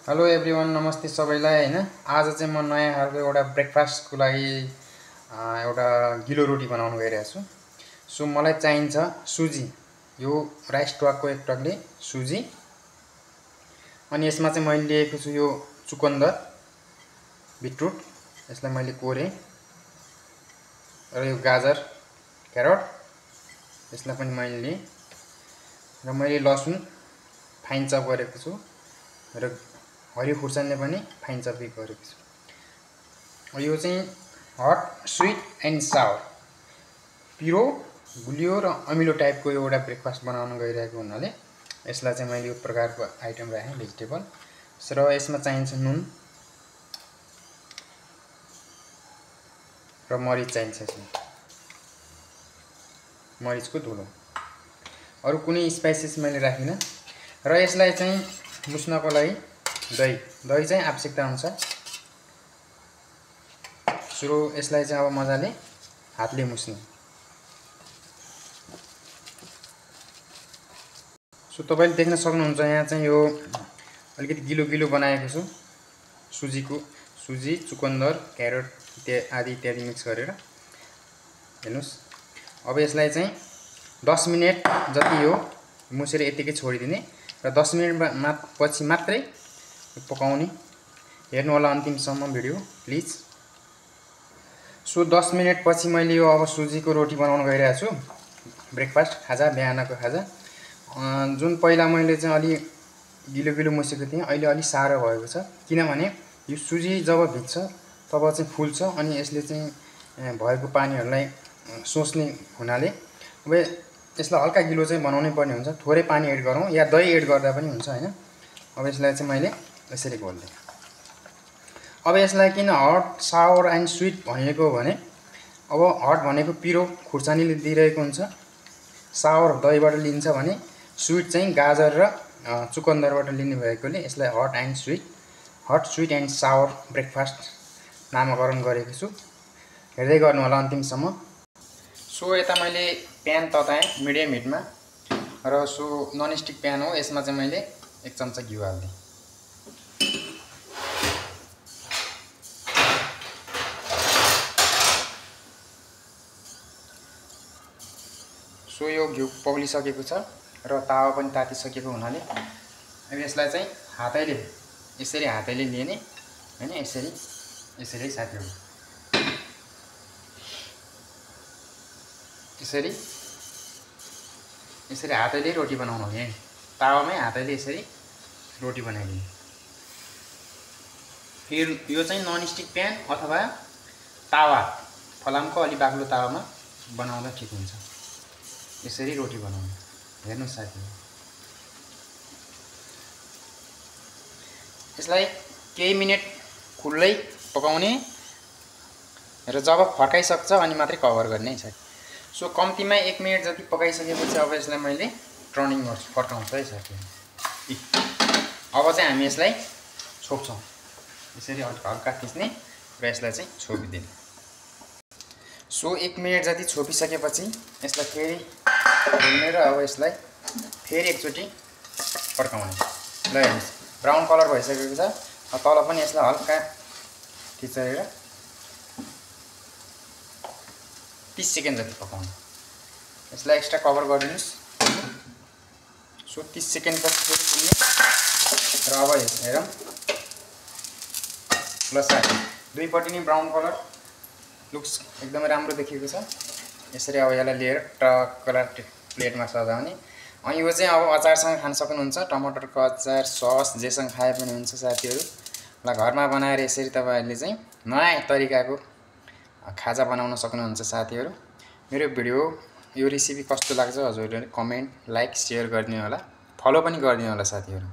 Hello everyone, नमस्ते सबैलाई हैन। आज चाहिँ म नयाँ खालको एउटा ब्रेकफास्टको लागि एउटा गिलो रोटी बनाउन गइरहेको छु। सो मलाई चाहिन्छ सुजी, यो राइस टुवाकको एक टकले सुजी। अनि यसमा चाहिँ मैले लिएको छु यो चुकन्दर, बिटरुट, यसलाई मैले कोरे। र यो गाजर, क्यारोट, यसलाई पनि मैले लिएँ। र मैले लसुन फाइन चप गरेको छु र हरियो खुर्सानीले पनि फाइन चप गरेको छु। यो चाहिँ हट, स्वीट एन्ड सावर, पिरो, गुलियो र अमिलो टाइपको एउटा ब्रेकफास्ट बनाउन गइरहेको हुनाले यसलाई चाहिँ मैले यो प्रकारको आइटम राखेँ, भेजिटेबल। र यसमा चाहिन्छ नुन र मरिच चाहिन्छ, यसमा मरिचको धुलो। अरू कुनै स्पाइसेस मैले राखिनँ। र यसलाई चाहिँ मुस्नको लागि दही चाहिँ आवश्यकता अनुसार। सुरु यसलाई चाहिँ अब मजाले हातले मुस्ने। सो तपाईले देख्न सक्नुहुन्छ यहाँ चाहिँ यो अलिकति गिलो गिलो बनाएको छु। सुजी, चुकन्दर, क्यारोट आदि इत्यादि मिक्स गरेर। हेर्नुस्, अब यसलाई चाहिँ 10 मिनेट जति यो मुसेर यतिकै छोडिदिने र 10 मिनेट पछि मात्रै पकाउने। हेर्नु होला अन्तिमसम्म भिडियो प्लिज। सो 10 मिनेट पछि मैले यो अब सुजीको रोटी बनाउन गइरहेको छु। ब्रेकफास्ट, खाजा, बिहानको खाजा। जुन पहिला मैले चाहिँ अलि गिलो गिलो मुसेको थिएँ, अहिले अलि साह्रो भएको छ। किनभने यो सुजी जब भिज्छ तब चाहिँ फुल्छ अनि यसले चाहिँ भएको पानीहरूलाई सोच्ने हुनाले अब यसलाई हल्का गिलो चाहिँ बनाउनै पर्ने हुन्छ। थोरै पानी एड गरौँ या दही एड गर्दा पनि हुन्छ हैन। अब यसलाई चाहिँ मैले यसरी घोल्दै। अब यसलाई किन हट, सावर एन्ड स्वीट भनेको भने अब हट भनेको पिरो खुर्सानीले दिइरहेको हुन्छ, सावर दहीबाट लिन्छ भने स्वीट चाहिँ गाजर र चुकन्दरबाट लिने भएकोले यसलाई hot, sweet and sour breakfast नामकरण गरेको छु। हेर्दै गर्नु होला अन्तिमसम्म। सो यता मैले प्यान तताएँ मिडियम हिटमा र सो ननस्टिक प्यान हो। यसमा चाहिँ मैले 1 चम्चा घिउ हाल्दिएँ। सो यो घिउ पग्लिसकेको छ र तावा पनि तातिसकेको हुनाले अब यसलाई चाहिँ यसरी हातैले लिने हैन। यसरी साथीहरु, यसरी हातैले रोटी बनाउनु हो। यहाँ तावामै हातैले यसरी रोटी बनाइदिने। फेरि यो चाहिँ ननस्टिक प्यान अथवा तावा, फलामको अलि बाक्लो तावामा बनाउँदा ठिक हुन्छ। यसरी रोटी बनाउनु। हेर्नु साथीहरु, यसलाई केही मिनेट खुल्लै पकाउने र जब फर्काइसक्छ अनि मात्रै कभर गर्ने है। सो कम्तीमा 1 मिनेट जति पकाइसकेपछि अब यसलाई मैले टर्निङ गर्छु, फर्काउँछु है साथीहरु। अब चाहिँ हामी यसलाई छोप्छौँ। यसरी हल्का थिच्ने र यसलाई चाहिँ छोपिदिने। सो 1 मिनेट जति छोपिसकेपछि यसलाई फेरि खोल्ने र अब यसलाई फेरि एकचोटि फर्काउने। ल हेर्नुस्, ब्राउन कलर भइसकेको छ। तल पनि यसलाई हल्का थिचेर 30 सेकेन्ड जति पकाउनु। यसलाई एक्स्ट्रा कभर गरिदिनुस्। सो 30 सेकेन्ड पछि फेरि खोल्ने र अब हेरौँ। ल साथी, दुईपट्टि नै ब्राउन कलर लुक्स एकदमै राम्रो देखिएको छ। यसरी अब यसलाई लिएर टक्कला प्लेटमा सजाउने। अनि यो चाहिँ अब अचारसँग खान सक्नुहुन्छ। टमाटरको अचार, सस, जेसँग खाए पनि हुन्छ साथीहरु। ल घरमा बनाएर यसरी तपाईहरुले चाहिँ नयाँ तरिकाको खाजा बनाउन सक्नुहुन्छ साथीहरु। मेरो भिडियो, यो रेसिपी कस्तो लाग्छ हजुरहरुले कमेन्ट, लाइक, शेयर गरिदिनु होला। फलो पनि गरिदिनु होला साथीहरु।